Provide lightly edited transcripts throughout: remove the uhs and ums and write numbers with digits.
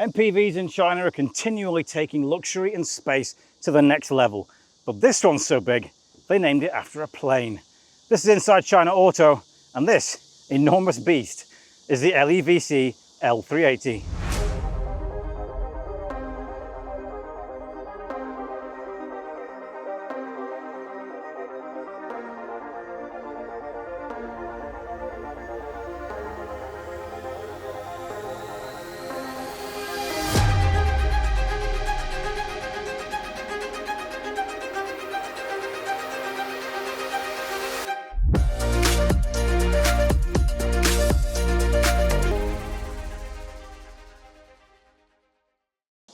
MPVs in China are continually taking luxury and space to the next level. But this one's so big, they named it after a plane. This is inside China Auto, and this enormous beast is the LEVC L380.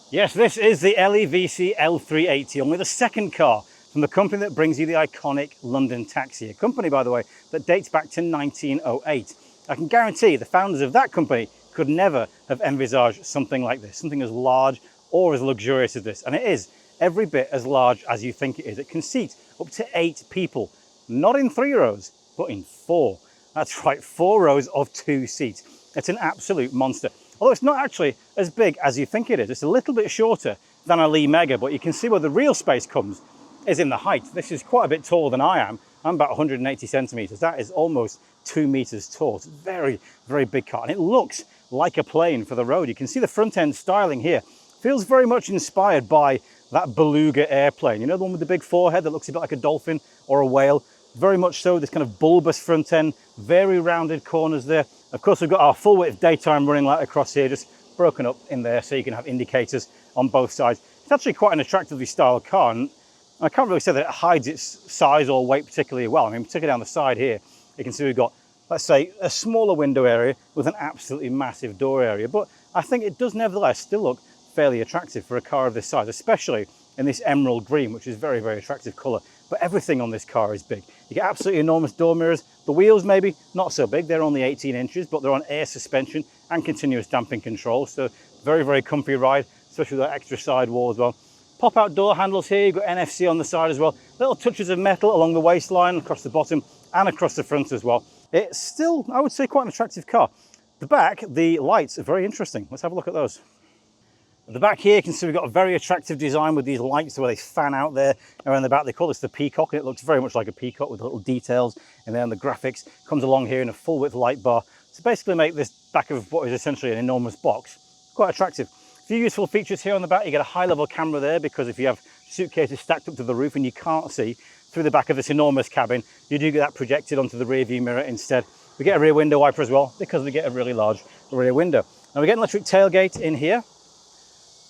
Yes, this is the LEVC L380, only the second car from the company that brings you the iconic London taxi. A company, by the way, that dates back to 1908. I can guarantee the founders of that company could never have envisaged something like this, something as large or as luxurious as this. And it is every bit as large as you think it is. It can seat up to 8 people, not in 3 rows, but in 4. That's right, 4 rows of 2 seats. It's an absolute monster. Although it's not actually as big as you think it is. It's a little bit shorter than a Lee Mega, but you can see where the real space comes is in the height. This is quite a bit taller than I am. I'm about 180 centimeters. That is almost 2 meters tall. It's a very, very big car. And it looks like a plane for the road. You can see the front end styling here. Feels very much inspired by that beluga airplane. You know, the one with the big forehead that looks a bit like a dolphin or a whale? Very much so, this kind of bulbous front end, very rounded corners there. Of course, we've got our full width daytime running light across here, just broken up in there so you can have indicators on both sides. It's actually quite an attractively styled car, and I can't really say that it hides its size or weight particularly well. I mean, particularly down the side here, you can see we've got, let's say, a smaller window area with an absolutely massive door area. But I think it does nevertheless still look fairly attractive for a car of this size, especially in this emerald green, which is very, very attractive colour. But everything on this car is big. You get absolutely enormous door mirrors. The wheels maybe not so big, they're only 18 inches, but they're on air suspension and continuous damping control. So very, very comfy ride, especially with that extra sidewall as well. Pop-out door handles here, you've got NFC on the side as well. Little touches of metal along the waistline, across the bottom and across the front as well. It's still, I would say, quite an attractive car. The back, the lights are very interesting. Let's have a look at those. At the back here, you can see we've got a very attractive design with these lights where they fan out there around the back. They call this the peacock, and it looks very much like a peacock with little details in there, and the graphics comes along here in a full width light bar to basically make this back of what is essentially an enormous box quite attractive. A few useful features here on the back. You get a high level camera there, because if you have suitcases stacked up to the roof and you can't see through the back of this enormous cabin, you do get that projected onto the rear view mirror instead. We get a rear window wiper as well, because we get a really large rear window. Now we get an electric tailgate in here.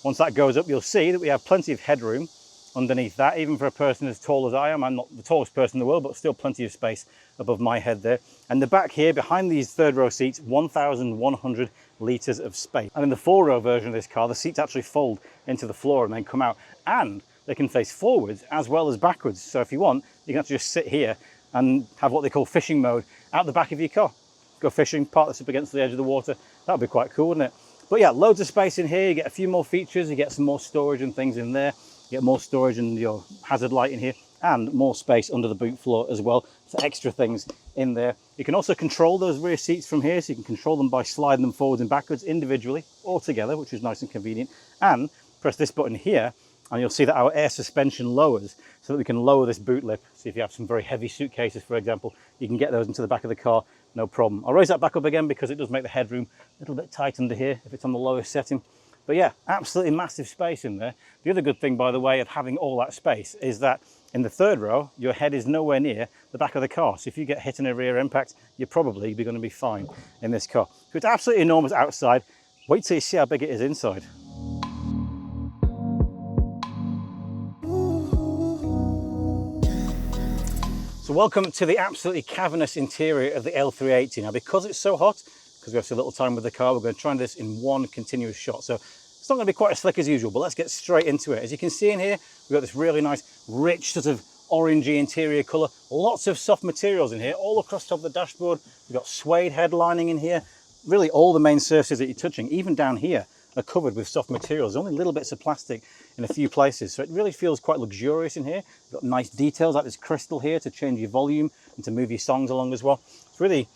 Once that goes up, you'll see that we have plenty of headroom underneath that, even for a person as tall as I am. I'm not the tallest person in the world, but still plenty of space above my head there. And the back here, behind these third row seats, 1,100 litres of space. And in the 4-row version of this car, the seats actually fold into the floor and then come out. And they can face forwards as well as backwards. So if you want, you can actually just sit here and have what they call fishing mode out the back of your car. Go fishing, park this up against the edge of the water. That would be quite cool, wouldn't it? But yeah, loads of space in here. You get a few more features. You get some more storage and things in there. You get more storage and your hazard light in here, and more space under the boot floor as well for extra things in there. You can also control those rear seats from here, so you can control them by sliding them forwards and backwards individually or together, which is nice and convenient. And press this button here, and you'll see that our air suspension lowers so that we can lower this boot lip. So if you have some very heavy suitcases, for example, you can get those into the back of the car, no problem. I'll raise that back up again because it does make the headroom a little bit tight under here if it's on the lowest setting. But yeah, absolutely massive space in there. The other good thing, by the way, of having all that space is that in the third row, your head is nowhere near the back of the car. So if you get hit in a rear impact, you're probably going to be fine in this car. So it's absolutely enormous outside. Wait till you see how big it is inside. So welcome to the absolutely cavernous interior of the L380. Now, because it's so hot, because we have so little time with the car, we're going to try this in one continuous shot. So it's not going to be quite as slick as usual, but let's get straight into it. As you can see in here, we've got this really nice, rich sort of orangey interior colour. Lots of soft materials in here, all across the top of the dashboard. We've got suede headlining in here. Really all the main surfaces that you're touching, even down here, are covered with soft materials. There's only little bits of plastic in a few places. So it really feels quite luxurious in here. You've got nice details like this crystal here to change your volume and to move your songs along as well. It's really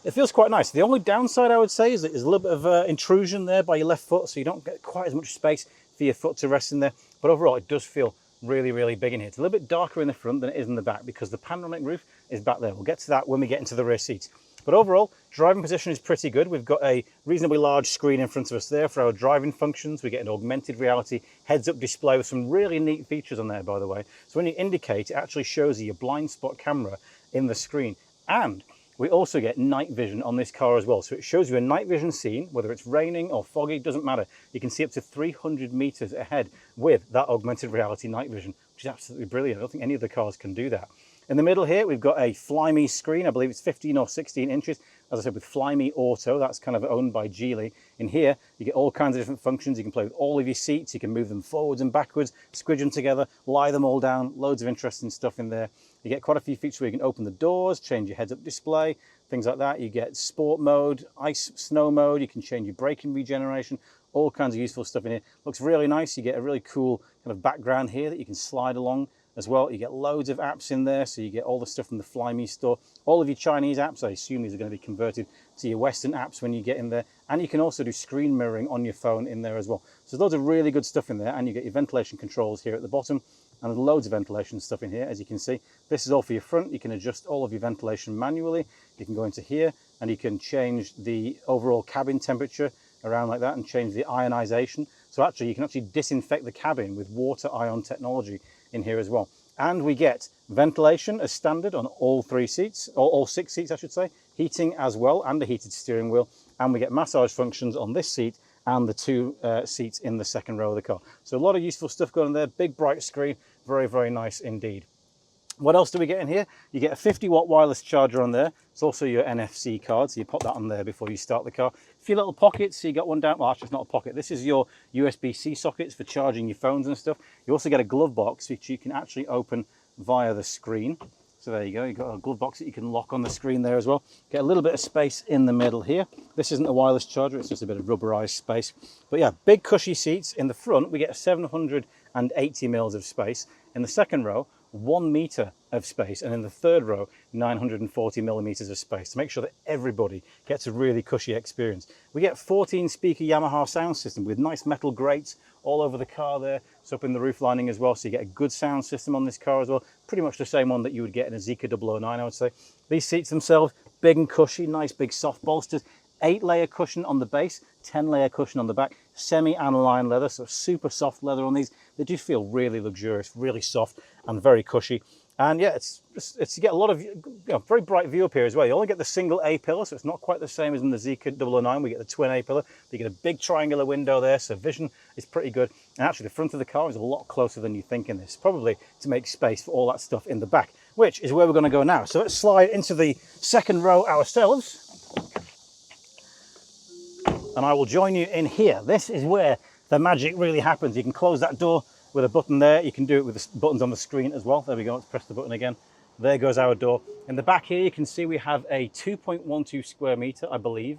It feels quite nice. The only downside I would say is that there's a little bit of intrusion there by your left foot, so you don't get quite as much space for your foot to rest in there. But overall, it does feel really, really big in here. It's a little bit darker in the front than it is in the back because the panoramic roof is back there. We'll get to that when we get into the rear seats. But overall, driving position is pretty good. We've got a reasonably large screen in front of us there for our driving functions. We get an augmented reality heads-up display with some really neat features on there, by the way. So when you indicate, it actually shows you your blind spot camera in the screen. And we also get night vision on this car as well. So it shows you a night vision scene, whether it's raining or foggy, doesn't matter. You can see up to 300 meters ahead with that augmented reality night vision, which is absolutely brilliant. I don't think any of the cars can do that. In the middle here, we've got a Fly Me screen. I believe it's 15 or 16 inches. As I said, with Fly Me Auto, that's kind of owned by Geely. In here, you get all kinds of different functions. You can play with all of your seats. You can move them forwards and backwards, squidge them together, lie them all down. Loads of interesting stuff in there. You get quite a few features where you can open the doors, change your heads-up display, things like that. You get sport mode, ice, snow mode. You can change your braking regeneration, all kinds of useful stuff in here. Looks really nice. You get a really cool kind of background here that you can slide along as well. You get loads of apps in there, so you get all the stuff from the Fly Me store. All of your Chinese apps, I assume these are going to be converted to your Western apps when you get in there. And you can also do screen mirroring on your phone in there as well. So there's loads of really good stuff in there, and you get your ventilation controls here at the bottom, and there's loads of ventilation stuff in here, as you can see. This is all for your front. You can adjust all of your ventilation manually. You can go into here, and you can change the overall cabin temperature around like that and change the ionization. So actually, you can actually disinfect the cabin with water ion technology in here as well. And we get ventilation as standard on all 3 seats, or all 6 seats I should say, heating as well, and a heated steering wheel. And we get massage functions on this seat and the 2 seats in the second row of the car. So a lot of useful stuff going on there. Big bright screen, very, very nice indeed. What else do we get in here? You get a 50-watt wireless charger on there. It's also your NFC card, so you pop that on there before you start the car. A few little pockets, so you got one down. Well, actually, it's not a pocket. This is your USB-C sockets for charging your phones and stuff. You also get a glove box, which you can actually open via the screen. So there you go. You've got a glove box that you can lock on the screen there as well. Get a little bit of space in the middle here. This isn't a wireless charger. It's just a bit of rubberized space. But yeah, big cushy seats. In the front, we get 780 mils of space. In the second row, 1 meter of space, and in the third row 940 millimeters of space to make sure that everybody gets a really cushy experience. We get 14 speaker Yamaha sound system with nice metal grates all over the car there. It's up in the roof lining as well, so you get a good sound system on this car as well. Pretty much the same one that you would get in a Zeekr 009, I would say. These seats themselves, big and cushy, nice big soft bolsters. 8-layer cushion on the base, 10-layer cushion on the back, semi-aniline leather, so super soft leather on these. They do feel really luxurious, really soft and very cushy. And yeah, it's you get a lot of very bright view up here as well. You only get the single A pillar, so it's not quite the same as in the Zeekr 009. We get the twin A pillar. You get a big triangular window there, so vision is pretty good. And actually, the front of the car is a lot closer than you think in this, probably to make space for all that stuff in the back, which is where we're going to go now. So let's slide into the second row ourselves. And I will join you in here. This is where the magic really happens. You can close that door with a button there. You can do it with the buttons on the screen as well. There we go. Let's press the button again. There goes our door. In the back here, you can see we have a 2.12 square meter, I believe,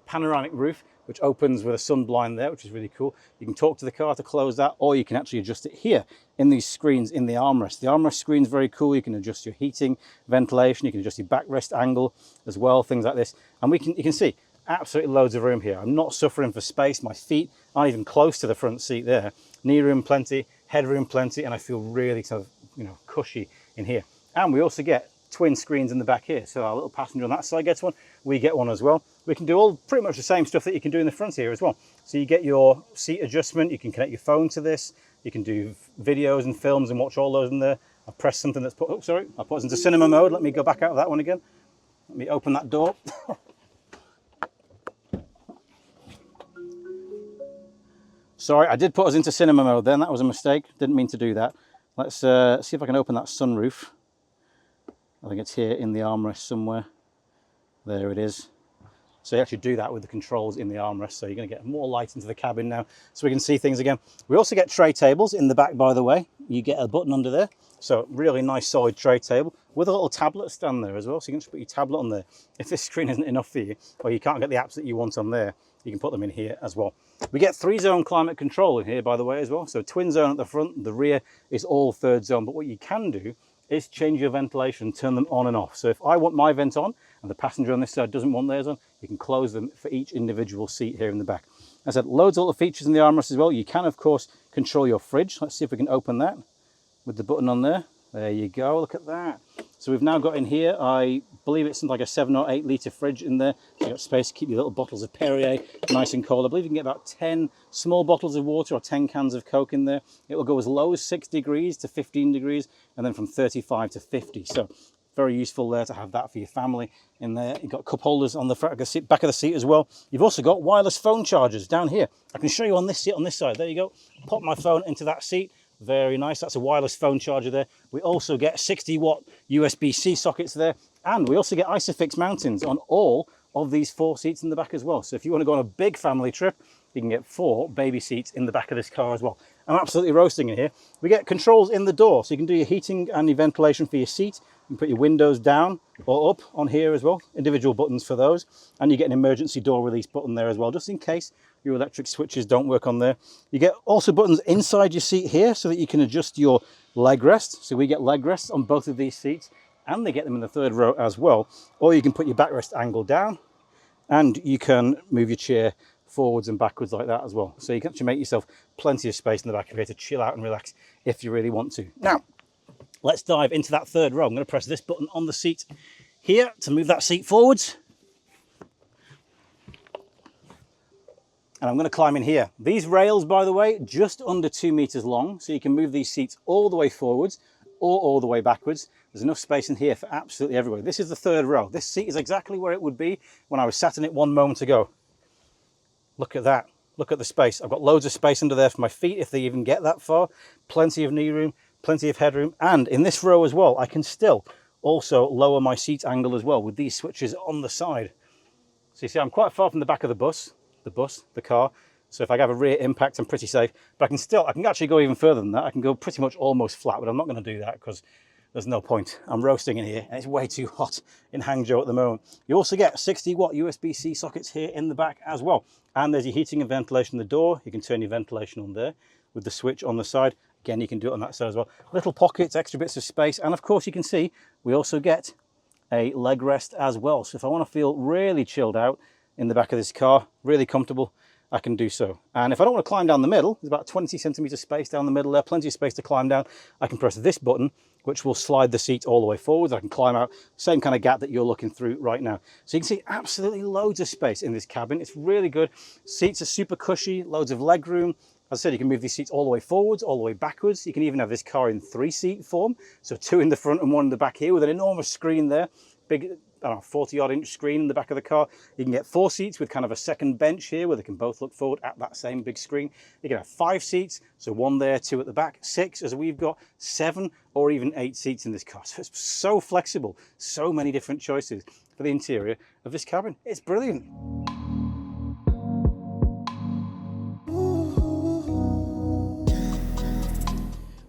panoramic roof, which opens with a sun blind there, which is really cool. You can talk to the car to close that, or you can actually adjust it here in these screens in the armrest. The armrest screen is very cool. You can adjust your heating, ventilation. You can adjust your backrest angle as well, things like this. And you can see absolutely loads of room here. I'm not suffering for space. My feet aren't even close to the front seat there. Knee room plenty, head room plenty, and I feel really sort of, cushy in here. And we also get twin screens in the back here. So our little passenger on that side gets one. We get one as well. We can do all pretty much the same stuff that you can do in the front here as well. So you get your seat adjustment. You can connect your phone to this. You can do videos and films and watch all those in there. I've pressed something that's put, I put it into cinema mode. Let me go back out of that one again. Let me open that door. Sorry, I did put us into cinema mode then. That was a mistake. Didn't mean to do that. Let's see if I can open that sunroof. I think it's here in the armrest somewhere. There it is. So you actually do that with the controls in the armrest. So you're going to get more light into the cabin now so we can see things again. We also get tray tables in the back, by the way. You get a button under there. So really nice solid tray table with a little tablet stand there as well. So you can just put your tablet on there. If this screen isn't enough for you, or you can't get the apps that you want on there, you can put them in here as well. We get 3-zone climate control in here, by the way, as well. So twin zone at the front, the rear is all 3rd zone. But what you can do is change your ventilation, turn them on and off. So if I want my vent on and the passenger on this side doesn't want theirs on, you can close them for each individual seat here in the back. As I said, loads of little features in the armrest as well. You can, of course, control your fridge. Let's see if we can open that with the button on there. There you go, look at that. So we've now got in here, I believe it's like a 7 or 8 litre fridge in there. So you've got space to keep your little bottles of Perrier nice and cold. I believe you can get about 10 small bottles of water or 10 cans of Coke in there. It will go as low as 6 degrees to 15 degrees, and then from 35 to 50. So very useful there to have that for your family in there. You've got cup holders on the front of the seat, back of the seat as well. You've also got wireless phone chargers down here. I can show you on this seat, on this side. There you go. Pop my phone into that seat. Very nice. That's a wireless phone charger there. We also get 60-watt USB-C sockets there, and we also get Isofix mountings on all of these 4 seats in the back as well. So if you want to go on a big family trip, you can get 4 baby seats in the back of this car as well. I'm absolutely roasting in here. We get controls in the door, so you can do your heating and your ventilation for your seat. You can put your windows down or up on here as well, individual buttons for those, and you get an emergency door release button there as well, just in case your electric switches don't work on there. You get also buttons inside your seat here so that you can adjust your leg rest. So we get leg rests on both of these seats, and they get them in the 3rd row as well. Or you can put your backrest angle down, and you can move your chair forwards and backwards like that as well. So you can actually make yourself plenty of space in the back of here to chill out and relax if you really want to. Now, let's dive into that 3rd row. I'm going to press this button on the seat here to move that seat forwards. And I'm going to climb in here. These rails, by the way, just under 2 meters long, so you can move these seats all the way forwards or all the way backwards. There's enough space in here for absolutely everybody. This is the 3rd row. This seat is exactly where it would be when I was sat in it one moment ago. Look at that. Look at the space. I've got loads of space under there for my feet if they even get that far. Plenty of knee room, plenty of headroom. And in this row as well, I can still also lower my seat angle as well with these switches on the side. So you see, I'm quite far from the back of the car. So if I have a rear impact, I'm pretty safe. But I can actually go even further than that. I can go pretty much almost flat, but I'm not going to do that because there's no point. I'm roasting in here and it's way too hot in Hangzhou at the moment. You also get 60-watt USB-C sockets here in the back as well. And there's your heating and ventilation in the door. You can turn your ventilation on there with the switch on the side. Again, you can do it on that side as well. Little pockets, extra bits of space. And of course, you can see we also get a leg rest as well. So if I want to feel really chilled out in the back of this car, really comfortable, I can do so. And if I don't want to climb down the middle, there's about 20 centimeters space down the middle there, plenty of space to climb down. I can press this button, which will slide the seat all the way forwards. I can climb out, same kind of gap that you're looking through right now. So you can see absolutely loads of space in this cabin. It's really good. Seats are super cushy, loads of leg room. As I said, you can move these seats all the way forwards, all the way backwards. You can even have this car in 3-seat form. So 2 in the front and 1 in the back here with an enormous screen there. Big, 40-odd inch screen in the back of the car. You can get 4 seats with kind of a second bench here where they can both look forward at that same big screen. You can have 5 seats, so 1 there, 2 at the back, 6, as we've got 7 or even 8 seats in this car. So it's so flexible, so many different choices for the interior of this cabin. It's brilliant.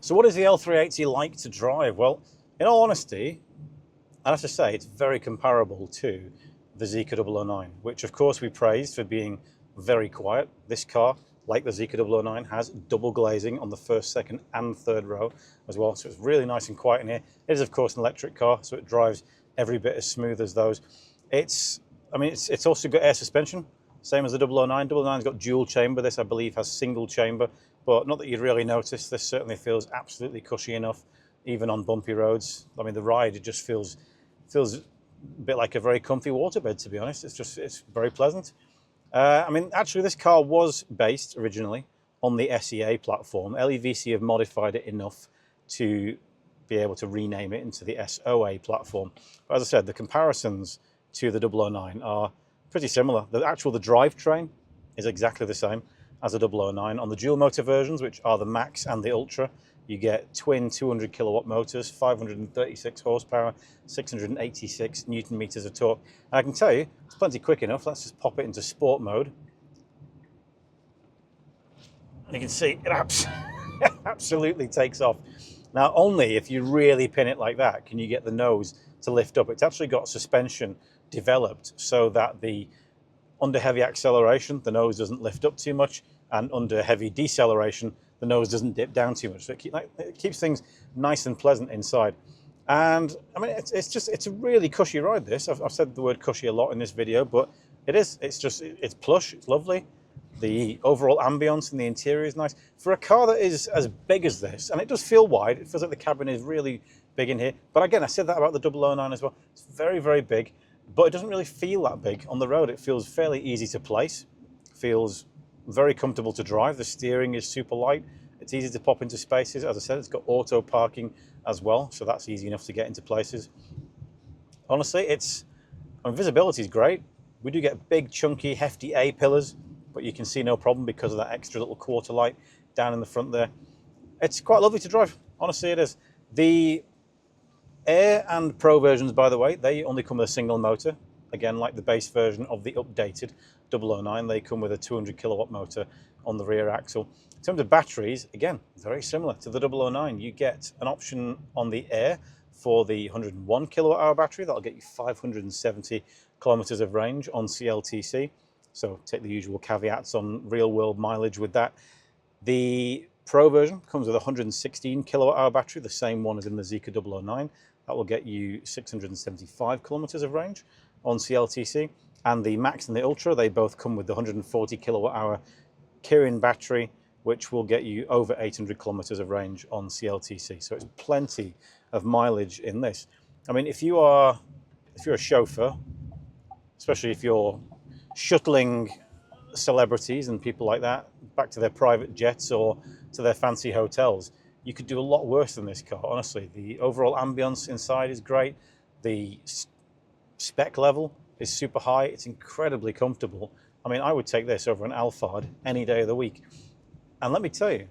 So what is the L380 like to drive? Well, in all honesty, I have to say it's very comparable to the Zeekr 009, which of course we praised for being very quiet. This car, like the Zeekr 009, has double glazing on the 1st, 2nd and 3rd row as well. So it's really nice and quiet in here. It is of course an electric car, so it drives every bit as smooth as those. It's also got air suspension, same as the 009. 009's got dual chamber. This I believe has single chamber, but not that you'd really notice. This certainly feels absolutely cushy enough, even on bumpy roads. I mean, the ride, it just feels a bit like a very comfy waterbed, to be honest. It's very pleasant. I mean, actually, this car was based originally on the SEA platform. LEVC have modified it enough to be able to rename it into the SOA platform. But as I said, the comparisons to the 009 are pretty similar. The drivetrain is exactly the same as a 009. On the dual motor versions, which are the Max and the Ultra, you get twin 200 kilowatt motors, 536 horsepower, 686 Newton meters of torque. And I can tell you, it's plenty quick enough. Let's just pop it into sport mode. And you can see it absolutely takes off. Now, only if you really pin it like that can you get the nose to lift up. It's actually got suspension developed so that under heavy acceleration, the nose doesn't lift up too much, and under heavy deceleration, the nose doesn't dip down too much. So it keeps things nice and pleasant inside. And I mean, it's a really cushy ride. This I've said the word cushy a lot in this video, but it is. It's plush. It's lovely. The overall ambience in the interior is nice for a car that is as big as this, and it does feel wide. It feels like the cabin is really big in here. But again, I said that about the 009 as well. It's very, very big, but it doesn't really feel that big on the road. It feels fairly easy to place. Feels very comfortable to drive. The steering is super light. It's easy to pop into spaces. As I said, it's got auto parking as well, so that's easy enough to get into places. Honestly, visibility is great. We do get big, chunky, hefty A-pillars, but you can see no problem because of that extra little quarter light down in the front there. It's quite lovely to drive. Honestly, it is. The Air and Pro versions, by the way, they only come with a single motor. Again, like the base version of the updated 009, they come with a 200 kilowatt motor on the rear axle. In terms of batteries, again, very similar to the 009. You get an option on the Air for the 101 kilowatt hour battery. That'll get you 570 kilometers of range on CLTC. So take the usual caveats on real world mileage with that. The Pro version comes with a 116 kilowatt hour battery, the same one as in the Zeekr 009. That will get you 675 kilometers of range on CLTC. And the Max and the Ultra, they both come with the 140 kilowatt hour Kirin battery, which will get you over 800 kilometers of range on CLTC. So it's plenty of mileage in this. I mean, if you're a chauffeur, especially if you're shuttling celebrities and people like that back to their private jets or to their fancy hotels, you could do a lot worse than this car, honestly. The overall ambience inside is great. The spec level is super high. It's incredibly comfortable. I mean, I would take this over an Alphard any day of the week. And let me tell you,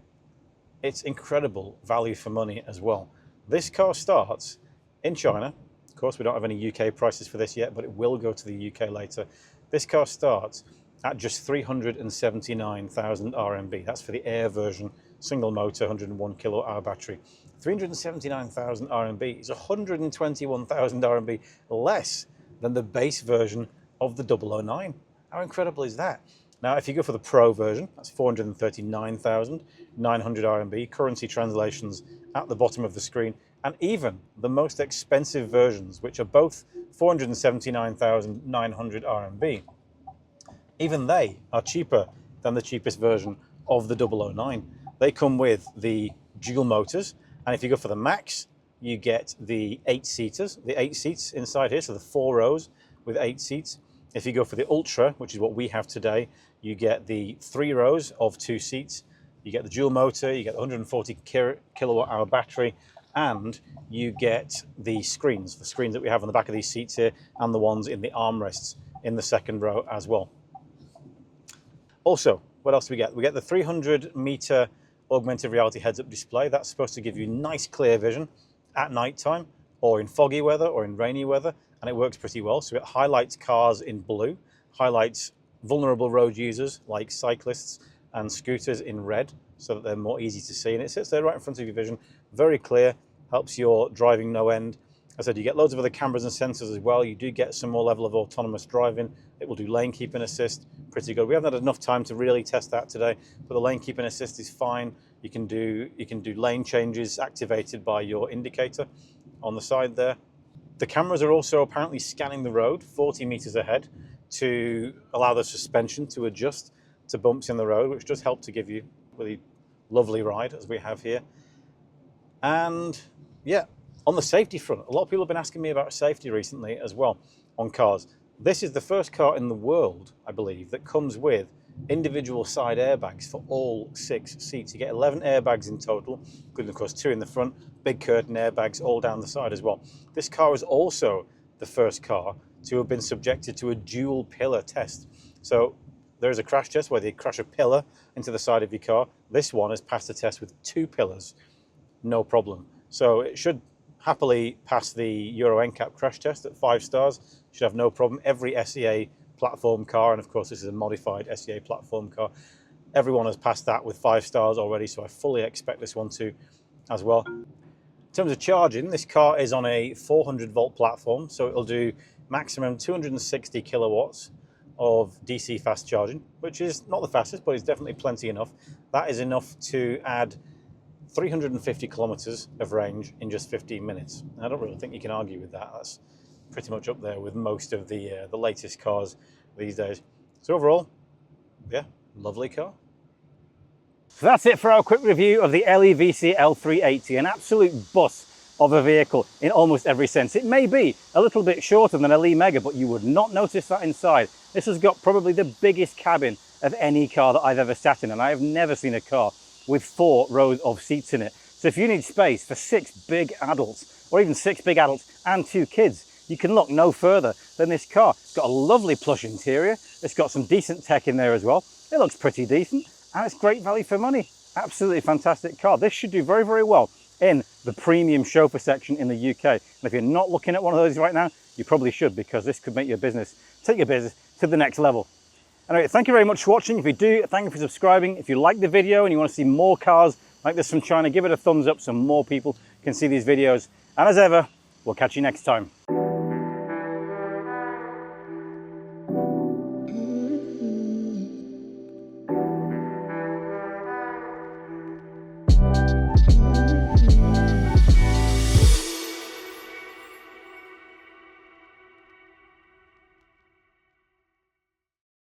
it's incredible value for money as well. This car starts in China. Of course, we don't have any UK prices for this yet, but it will go to the UK later. This car starts at just 379,000 RMB. That's for the Air version, single motor, 101 kilowatt hour battery. 379,000 RMB is 121,000 RMB less than the base version of the 009. How incredible is that? Now, if you go for the Pro version, that's 439,900 RMB, currency translations at the bottom of the screen, and even the most expensive versions, which are both 479,900 RMB, even they are cheaper than the cheapest version of the 009. They come with the dual motors, and if you go for the Max, you get the 8-seaters, the 8 seats inside here, so the 4 rows with 8 seats. If you go for the Ultra, which is what we have today, you get the 3 rows of 2 seats, you get the dual motor, you get the 140 kilowatt hour battery, and you get the screens that we have on the back of these seats here, and the ones in the armrests in the second row as well. Also, what else do we get? We get the 300-meter augmented reality heads-up display. That's supposed to give you nice clear vision at night time, or in foggy weather, or in rainy weather, and it works pretty well. So it highlights cars in blue, highlights vulnerable road users like cyclists and scooters in red, so that they're more easy to see. And it sits there right in front of your vision, very clear, helps your driving no end. As I said, you get loads of other cameras and sensors as well. You do get some more level of autonomous driving. It will do lane keeping assist, pretty good. We haven't had enough time to really test that today, but the lane keeping assist is fine. You can do lane changes activated by your indicator on the side there. The cameras are also apparently scanning the road 40 meters ahead to allow the suspension to adjust to bumps in the road, which does help to give you a really lovely ride as we have here. And yeah, on the safety front, a lot of people have been asking me about safety recently as well on cars. This is the first car in the world, I believe, that comes with individual side airbags for all 6 seats. You get 11 airbags in total, including of course 2 in the front, big curtain airbags all down the side as well. This car is also the first car to have been subjected to a dual pillar test. So there is a crash test where they crash a pillar into the side of your car. This one has passed the test with 2 pillars, no problem. So it should happily pass the Euro NCAP crash test at 5 stars. Should have no problem. Every SEA platform car, and of course this is a modified SEA platform car, everyone has passed that with 5 stars already, so I fully expect this one to as well. In terms of charging, this car is on a 400 volt platform, so it'll do maximum 260 kilowatts of DC fast charging, which is not the fastest, but it's definitely plenty enough. That is enough to add 350 kilometers of range in just 15 minutes. I don't really think you can argue with that. That's pretty much up there with most of the latest cars these days. So overall, yeah, lovely car. So that's it for our quick review of the LEVC L380, an absolute bus of a vehicle in almost every sense. It may be a little bit shorter than a Lee Mega, but you would not notice that inside. This has got probably the biggest cabin of any car that I've ever sat in, and I have never seen a car with 4 rows of seats in it. So if you need space for 6 big adults, or even 6 big adults and 2 kids, you can look no further than this car. It's got a lovely plush interior. It's got some decent tech in there as well. It looks pretty decent, and it's great value for money. Absolutely fantastic car. This should do very, very well in the premium chauffeur section in the UK. And if you're not looking at one of those right now, you probably should, because this could make your business, take your business to the next level. Anyway, thank you very much for watching. If you do, thank you for subscribing. If you like the video and you want to see more cars like this from China, give it a thumbs up so more people can see these videos. And as ever, we'll catch you next time.